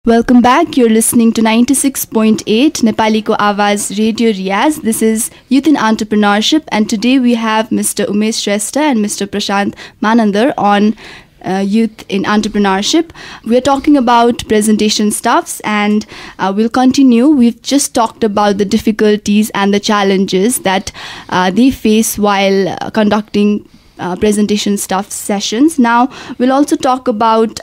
Welcome back. You're listening to 96.8 Nepali ko Awaz Radio Riaz. This is Youth in Entrepreneurship, and today we have Mr. Umesh Shrestha and Mr. Prashant Manandar on Youth in Entrepreneurship. We're talking about presentation stuffs, and we'll continue. We've just talked about the difficulties and the challenges that they face while conducting presentation stuff sessions. Now we'll also talk about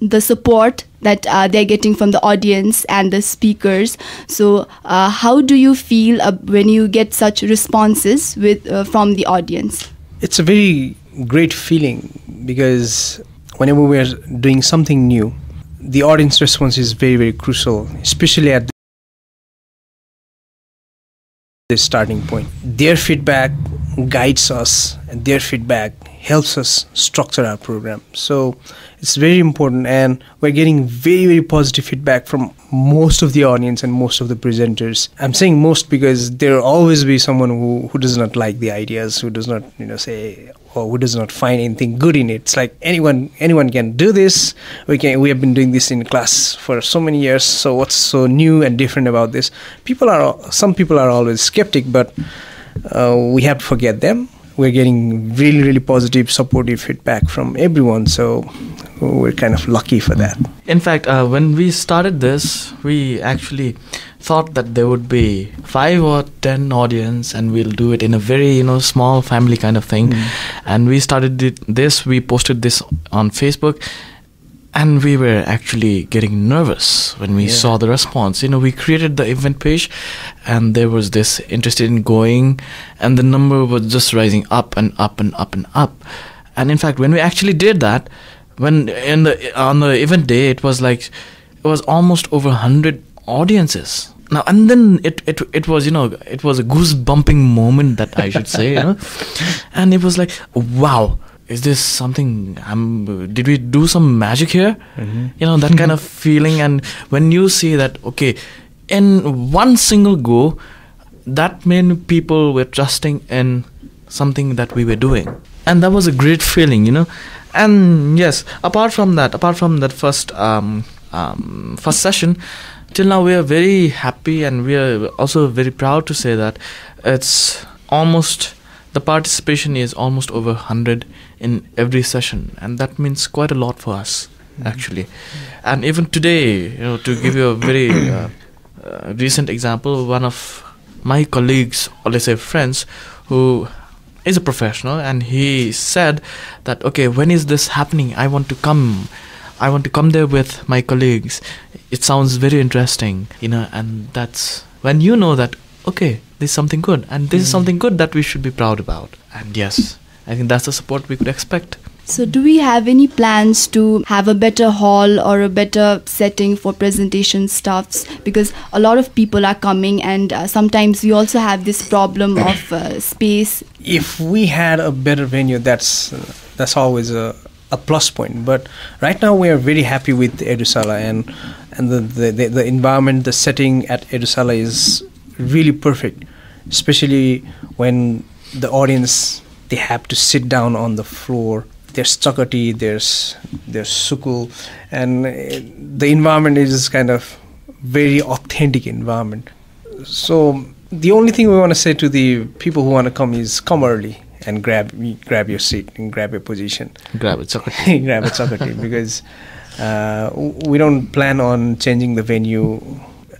the support that they're getting from the audience and the speakers. So how do you feel when you get such responses from the audience? It's a very great feeling because whenever we're doing something new, the audience response is very, very crucial, especially at the starting point. Their feedback guides us, and their feedback helps us structure our program. So it's very important, and we're getting very, very positive feedback from most of the audience and most of the presenters. I'm saying most because there will always be someone who does not like the ideas, who does not say, or who does not find anything good in it. It's like anyone can do this. We have been doing this in class for so many years, so what's so new and different about this? Some people are always skeptic, but we have to forget them. We're getting really, really positive, supportive feedback from everyone, so we're kind of lucky for that. In fact, when we started this, we actually thought that there would be 5 or 10 audience, and we'll do it in a very small family kind of thing. And we started this, we posted this on Facebook, and we were actually getting nervous when we saw the response. We created the event page, and there was this interested in going, and the number was just rising up and up and up and up. And in fact, when we actually did that, on the event day, it was almost over 100 audiences. Now and then it was it was a goosebumping moment, that I should say, and it was like, wow. Is this something? Did we do some magic here? That kind of feeling. And when you see that, okay, in one single go, that many people were trusting in something that we were doing, and that was a great feeling, And yes, apart from that first session, till now we are very happy, and we are also very proud to say that the participation is almost over 100 in every session, and that means quite a lot for us, actually. And even today, to give you a very recent example, one of my colleagues, or let's say friends, who is a professional, and he said that, okay, when is this happening? I want to come there with my colleagues. It sounds very interesting, and that's when that, okay, this is something good, and this is something good that we should be proud about. And yes, I think that's the support we could expect. So do we have any plans to have a better hall or a better setting for presentation stuffs? Because a lot of people are coming, and sometimes we also have this problem of space. If we had a better venue, that's always a plus point. But right now we are very happy with Edusala, and the environment, the setting at Edusala is really perfect, especially when the audience, they have to sit down on the floor. There's chakati, there's sukul, and the environment is kind of very authentic environment. So the only thing we want to say to the people who want to come is come early and grab your seat and grab your position. Grab a chakati. Grab a chakati, because we don't plan on changing the venue.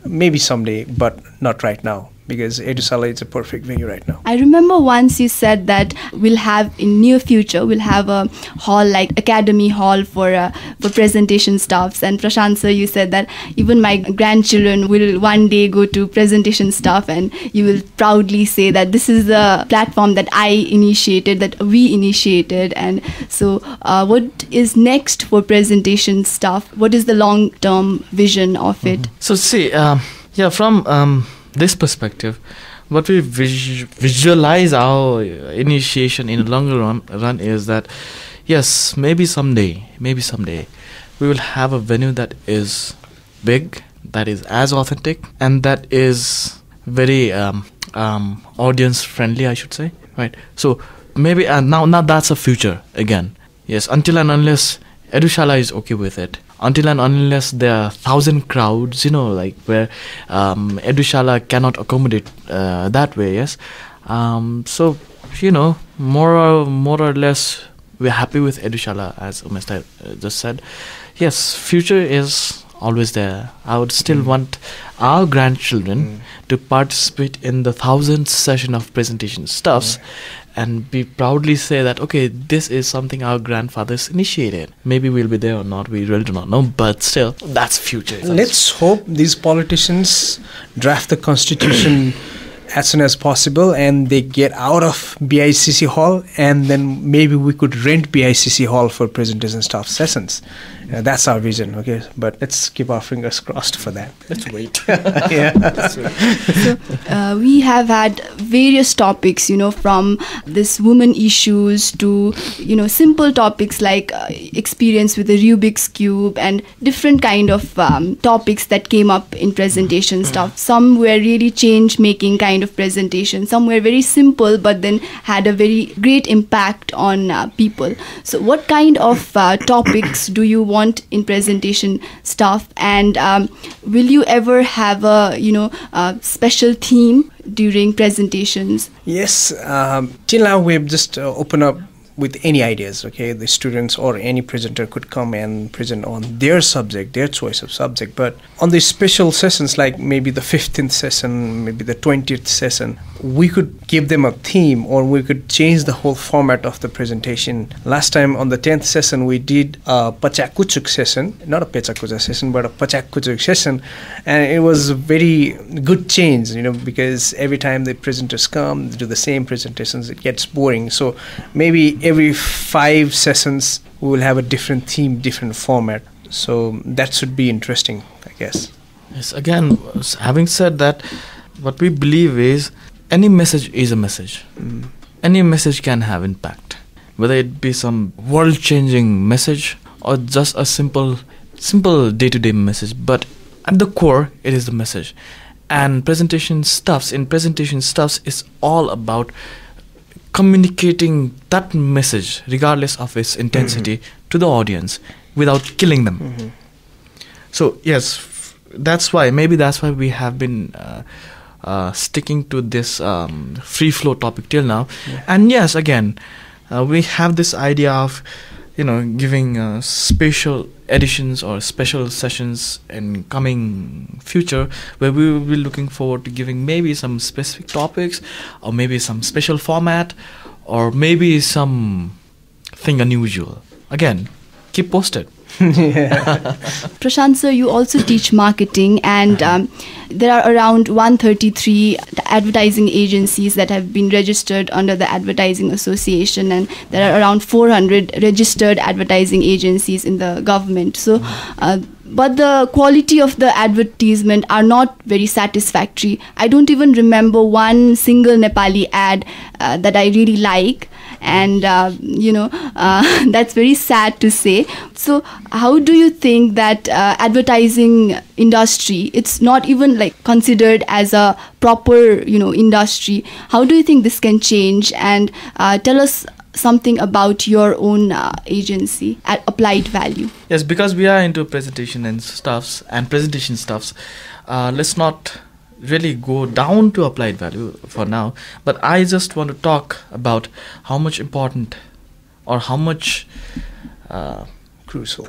Maybe someday, but not right now, because Edusala is a perfect venue right now. I remember once you said that in near future, we'll have a hall like Academy Hall for presentation stuffs. And Prashant sir, you said that even my grandchildren will one day go to presentation stuff, and you will proudly say that this is the platform that we initiated. And so what is next for presentation stuff? What is the long-term vision of it? So see, from this perspective, what we visualize our initiation in the longer run is that, yes, maybe someday we will have a venue that is big, that is as authentic, and that is very audience friendly, I should say, right? So maybe now that's a future again. Yes, until and unless Edusala is okay with it, until and unless there are 1,000 crowds, like where Edushala cannot accommodate that way. Yes. So more or less we're happy with Edushala, as Umesh just said. Yes, future is always there. I would still want our grandchildren to participate in the 1,000th session of presentation stuffs and be proudly say that, okay, this is something our grandfathers initiated. Maybe we'll be there or not, we really do not know, but still, that's future. Let's hope these politicians draft the constitution as soon as possible and they get out of BICC hall, and then maybe we could rent BICC hall for presentation staff sessions. That's our vision, okay? But let's keep our fingers crossed for that. Let's wait. So, we have had various topics, from this women issues to, simple topics like experience with the Rubik's Cube and different kind of topics that came up in presentation stuff. Some were really change-making kind of presentation. Some were very simple but then had a very great impact on people. So what kind of topics do you want in presentation stuff, and will you ever have a special theme during presentations? Yes, till now we've just opened up with any ideas, okay? The students or any presenter could come and present on their subject, their choice of subject. But on the special sessions, like maybe the 15th session, maybe the 20th session, we could give them a theme, or we could change the whole format of the presentation. Last time on the 10th session, we did a Pachakuchuk session, not a Pechakucha session, but a Pachakuchuk session. And it was a very good change, because every time the presenters come, they do the same presentations, it gets boring. So maybe every 5 sessions, we will have a different theme, different format. So that should be interesting, I guess. Yes, again, having said that, what we believe is any message is a message. Any message can have impact, whether it be some world-changing message or just a simple day-to-day message. But at the core, it is the message. And presentation stuffs is all about communicating that message, regardless of its intensity, to the audience without killing them. So yes, that's why we have been sticking to this free flow topic till now. And yes, again, we have this idea of giving special editions or special sessions in coming future, where we will be looking forward to giving maybe some specific topics, or maybe some special format, or maybe something unusual. Again, keep posted. Prashant sir, you also teach marketing, and there are around 133 advertising agencies that have been registered under the Advertising Association, and there are around 400 registered advertising agencies in the government. So but the quality of the advertisement are not very satisfactory. I don't even remember one single Nepali ad that I really like, and that's very sad to say. So how do you think that advertising industry, it's not even like considered as a proper industry? How do you think this can change? And tell us something about your own agency at Applied Value. Yes, because we are into presentation stuffs, let's not really go down to Applied Value for now, but I just want to talk about how much important or how much crucial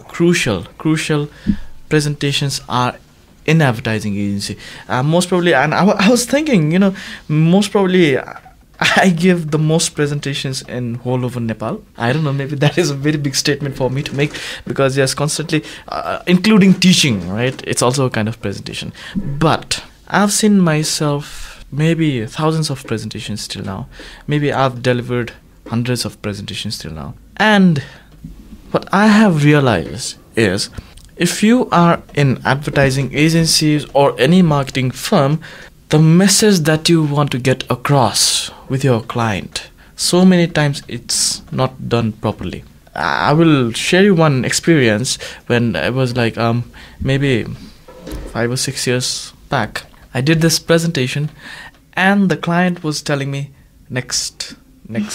presentations are in advertising agency. Most probably, and I was thinking, most probably I give the most presentations in whole over Nepal. I don't know, maybe that is a very big statement for me to make, because yes, constantly, including teaching, right? It's also a kind of presentation. But I've seen myself maybe thousands of presentations till now. Maybe I've delivered hundreds of presentations till now. And what I have realized is, if you are in advertising agencies or any marketing firm, the message that you want to get across with your client, so many times it's not done properly. I will share you one experience when I was like maybe 5 or 6 years back. I did this presentation and the client was telling me next. That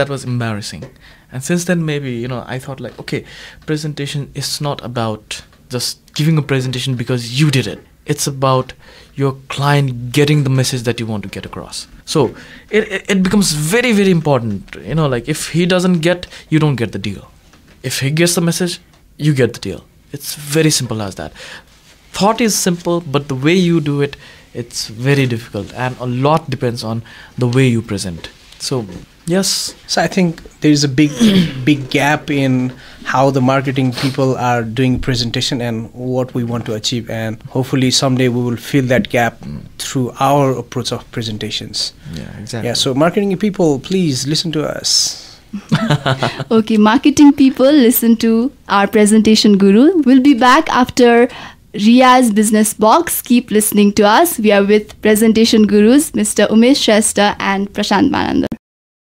was embarrassing. And since then, maybe, I thought like, okay, presentation is not about just giving a presentation because you did it. It's about your client getting the message that you want to get across. So it becomes very, very important. Like if he doesn't get, you don't get the deal. If he gets the message, you get the deal. It's very simple as that. Thought is simple, but the way you do it, it's very difficult. And a lot depends on the way you present. So, yes. So I think there is a big gap in how the marketing people are doing presentation and what we want to achieve. And hopefully someday we will fill that gap through our approach of presentations. Yeah, exactly. Yeah, so marketing people, please listen to us. Okay, marketing people, listen to our presentation guru. We'll be back after Riya's Business Box. Keep listening to us. We are with presentation gurus, Mr. Umesh Shrestha and Prashant Manandar.